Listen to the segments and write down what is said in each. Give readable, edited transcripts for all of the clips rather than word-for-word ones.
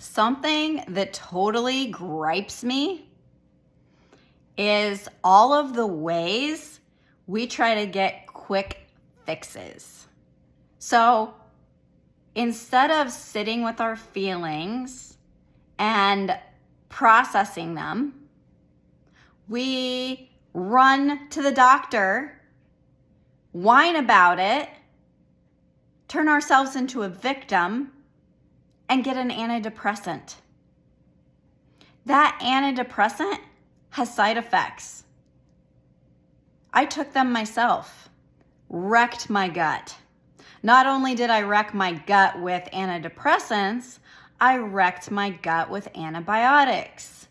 Something that totally gripes me is all of the ways we try to get quick fixes. So instead of sitting with our feelings and processing them, we run to the doctor, whine about it, turn ourselves into a victim, and get an antidepressant. That antidepressant has side effects. I took them myself, wrecked my gut. Not only did I wreck my gut with antidepressants, I wrecked my gut with antibiotics.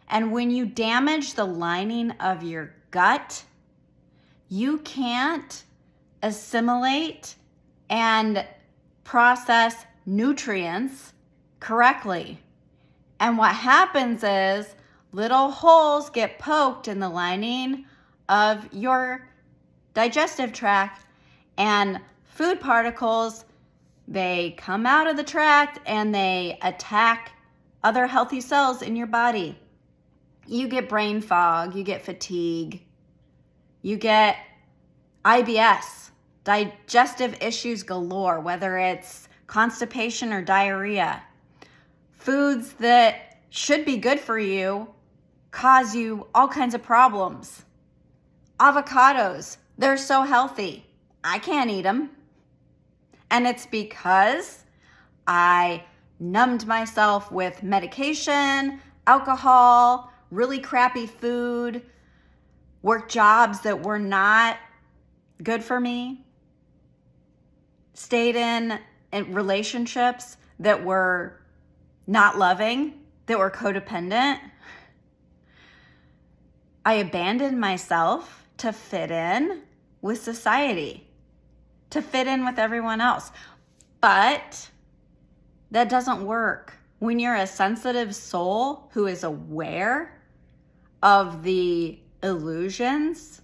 And when you damage the lining of your gut, you can't assimilate and process nutrients correctly. And what happens is little holes get poked in the lining of your digestive tract, and food particles, they come out of the tract and they attack other healthy cells in your body. You get brain fog, you get fatigue, you get IBS, digestive issues galore, whether it's constipation or diarrhea. Foods that should be good for you cause you all kinds of problems. Avocados, they're so healthy. I can't eat them. And it's because I numbed myself with medication, alcohol, really crappy food, worked jobs that were not good for me, stayed in relationships that were not loving, that were codependent. I abandoned myself to fit in with society, to fit in with everyone else. But that doesn't work. When you're a sensitive soul who is aware of the illusions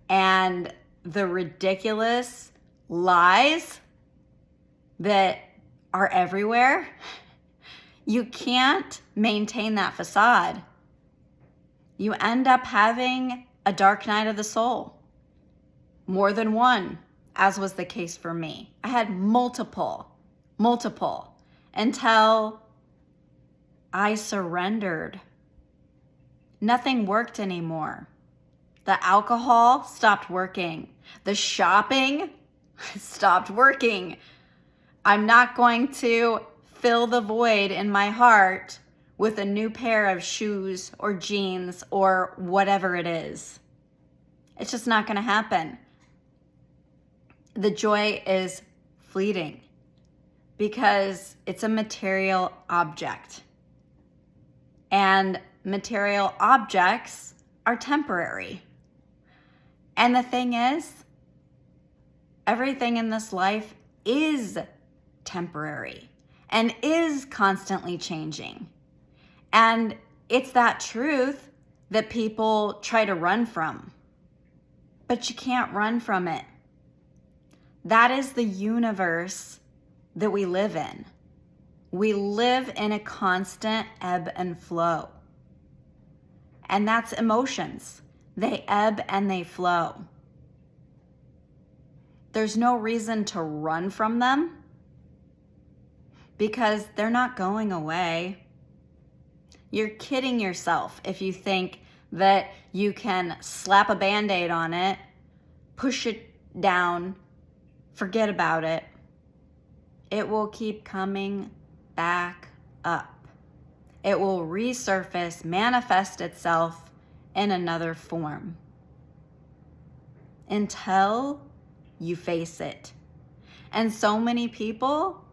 and the ridiculous lies that are everywhere, you can't maintain that facade. You end up having a dark night of the soul. More than one, as was the case for me. I had multiple, until I surrendered. Nothing worked anymore. The alcohol stopped working. The shopping stopped working. I'm not going to fill the void in my heart with a new pair of shoes or jeans or whatever it is. It's just not going to happen. The joy is fleeting because it's a material object. And material objects are temporary. And the thing is, everything in this life is temporary and is constantly changing. And it's that truth that people try to run from. But you can't run from it. That is the universe that we live in. We live in a constant ebb and flow. And that's emotions. They ebb and they flow. There's no reason to run from them because they're not going away. You're kidding yourself if you think that you can slap a Band-Aid on it, push it down, forget about it. It will keep coming back up. It will resurface, manifest itself in another form until you face it. And so many people,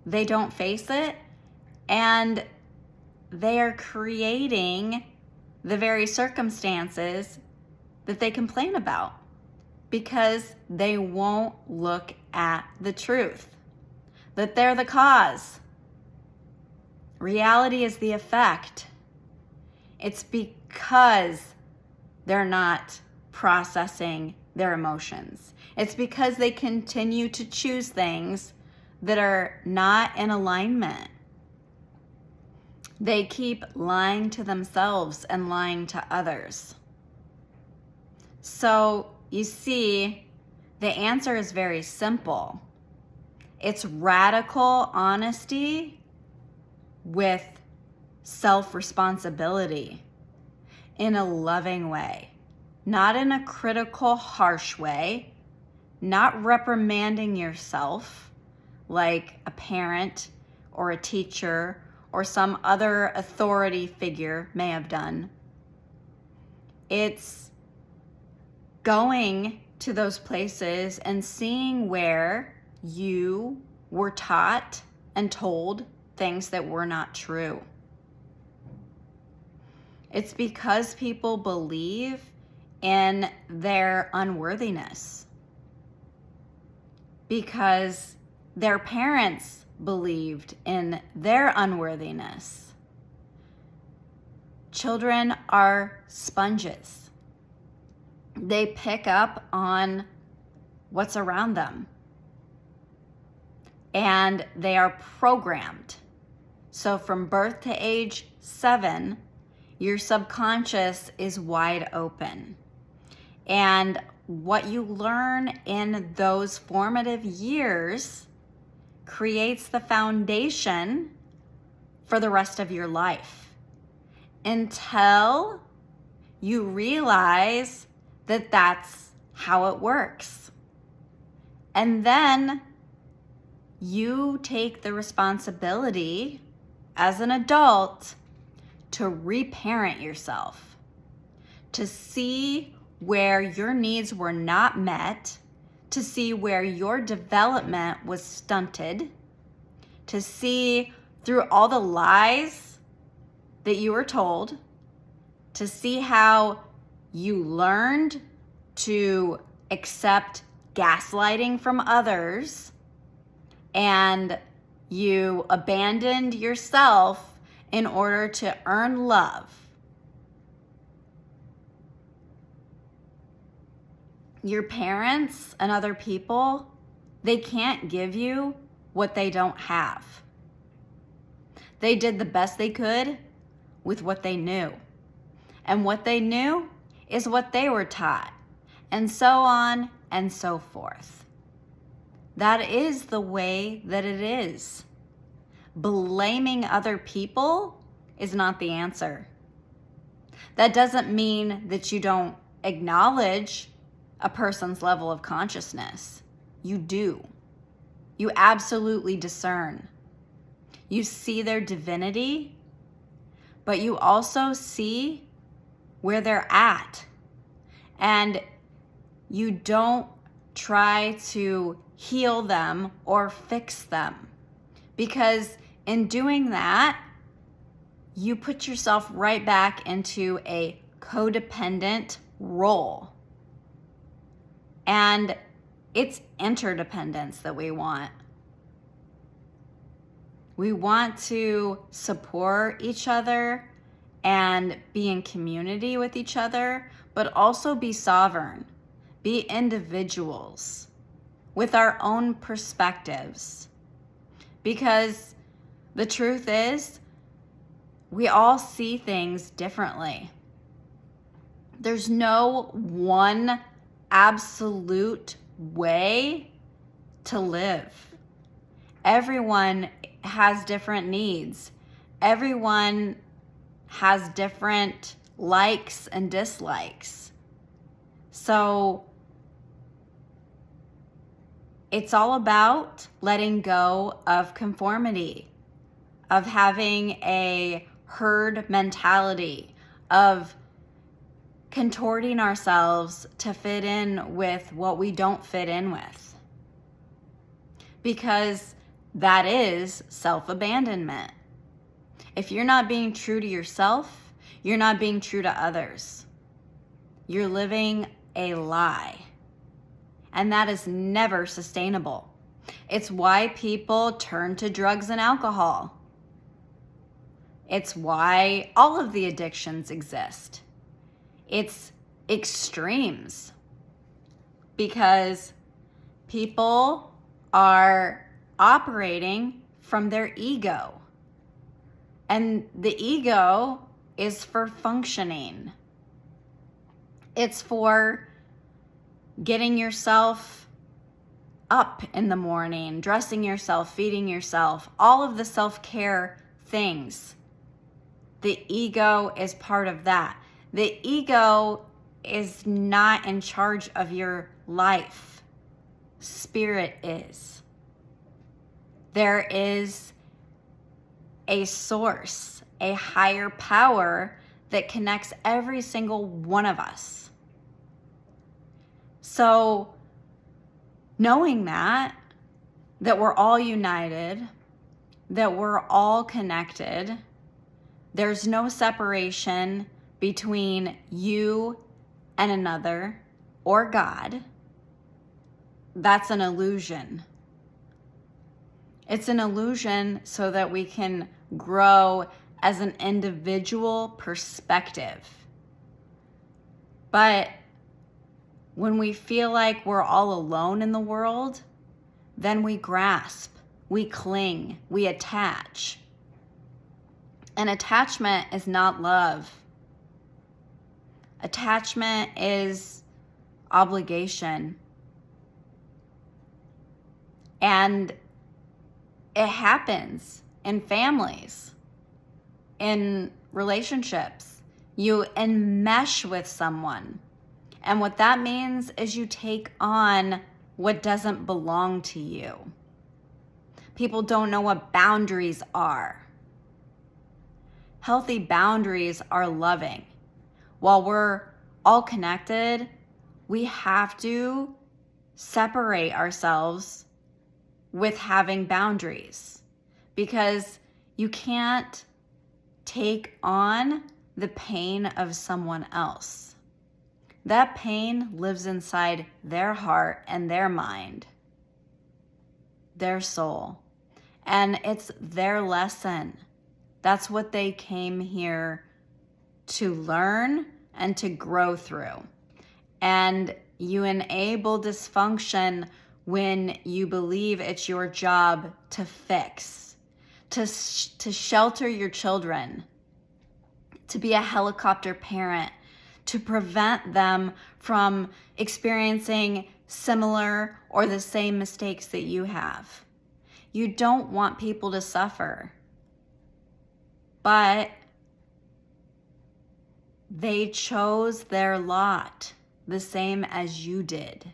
they don't face it, and they are creating the very circumstances that they complain about because they won't look at the truth, that they're the cause. Reality is the effect. It's because they're not processing their emotions. It's because they continue to choose things that are not in alignment. They keep lying to themselves and lying to others. So you see, the answer is very simple. It's radical honesty with self-responsibility in a loving way, not in a critical, harsh way, not reprimanding yourself like a parent or a teacher or some other authority figure may have done. It's going to those places and seeing where you were taught and told things that were not true. It's because people believe in their unworthiness, because their parents believed in their unworthiness. Children are sponges. They pick up on what's around them, and they are programmed. So from birth to age 7, your subconscious is wide open. And what you learn in those formative years creates the foundation for the rest of your life, until you realize that that's how it works. And then you take the responsibility as an adult to reparent yourself, to see where your needs were not met, to see where your development was stunted, to see through all the lies that you were told, to see how you learned to accept gaslighting from others, and you abandoned yourself in order to earn love. Your parents and other people, they can't give you what they don't have. They did the best they could with what they knew. And what they knew is what they were taught, and so on and so forth. That is the way that it is. Blaming other people is not the answer. That doesn't mean that you don't acknowledge a person's level of consciousness. You do. You absolutely discern. You see their divinity, but you also see where they're at. And you don't try to heal them or fix them, because in doing that, you put yourself right back into a codependent role. And it's interdependence that we want. We want to support each other and be in community with each other, but also be sovereign, be individuals with our own perspectives. Because the truth is, we all see things differently. There's no one absolute way to live. Everyone has different needs. Everyone has different likes and dislikes. So it's all about letting go of conformity, of having a herd mentality, of contorting ourselves to fit in with what we don't fit in with. Because that is self-abandonment. If you're not being true to yourself, you're not being true to others. You're living a lie. And that is never sustainable. It's why people turn to drugs and alcohol. It's why all of the addictions exist. It's extremes, because people are operating from their ego. And the ego is for functioning. It's for getting yourself up in the morning, dressing yourself, feeding yourself, all of the self-care things. The ego is part of that. The ego is not in charge of your life. Spirit is. There is a source, a higher power that connects every single one of us. So, knowing that we're all united, that we're all connected, there's no separation between you and another or God, that's an illusion. It's an illusion so that we can grow as an individual perspective. But when we feel like we're all alone in the world, then we grasp, we cling, we attach. And attachment is not love. Attachment is obligation. And it happens in families, in relationships. You enmesh with someone. And what that means is you take on what doesn't belong to you. People don't know what boundaries are. Healthy boundaries are loving. While we're all connected, we have to separate ourselves with having boundaries, because you can't take on the pain of someone else. That pain lives inside their heart and their mind, their soul, and it's their lesson. That's what they came here to learn and to grow through. And you enable dysfunction when you believe it's your job to fix, to shelter your children, to be a helicopter parent, to prevent them from experiencing similar or the same mistakes that you have. You don't want people to suffer, but they chose their lot the same as you did.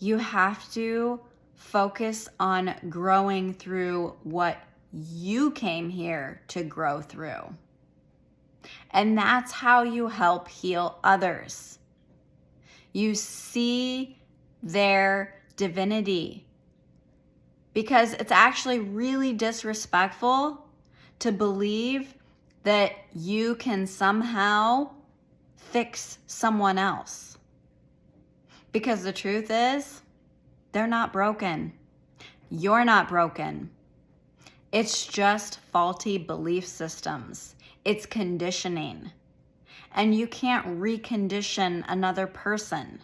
You have to focus on growing through what you came here to grow through. And that's how you help heal others. You see their divinity, because it's actually really disrespectful to believe that you can somehow fix someone else. Because the truth is, they're not broken. You're not broken. It's just faulty belief systems. It's conditioning. And you can't recondition another person.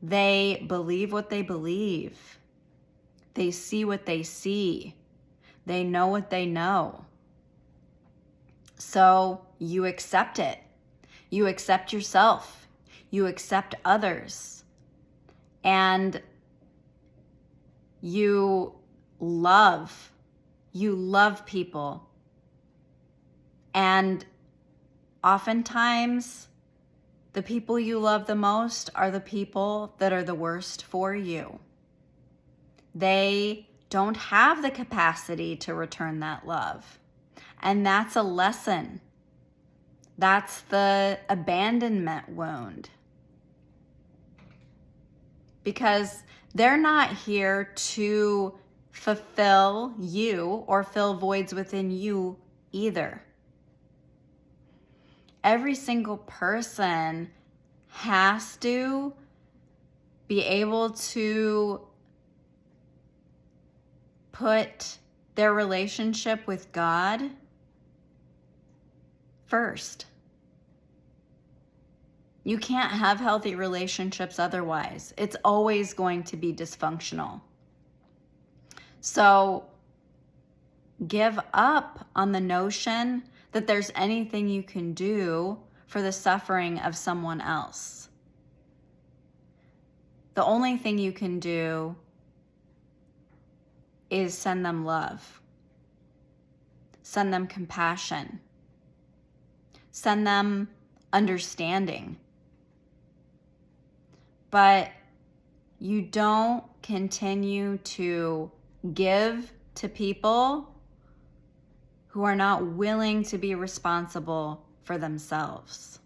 They believe what they believe. They see what they see. They know what they know. So you accept it. You accept yourself. You accept others. And you love people. And oftentimes, the people you love the most are the people that are the worst for you. They don't have the capacity to return that love. And that's a lesson. That's the abandonment wound. Because they're not here to fulfill you or fill voids within you either. Every single person has to be able to put their relationship with God first. You can't have healthy relationships otherwise. It's always going to be dysfunctional. So give up on the notion that there's anything you can do for the suffering of someone else. The only thing you can do is send them love, send them compassion, send them understanding. But you don't continue to give to people who are not willing to be responsible for themselves.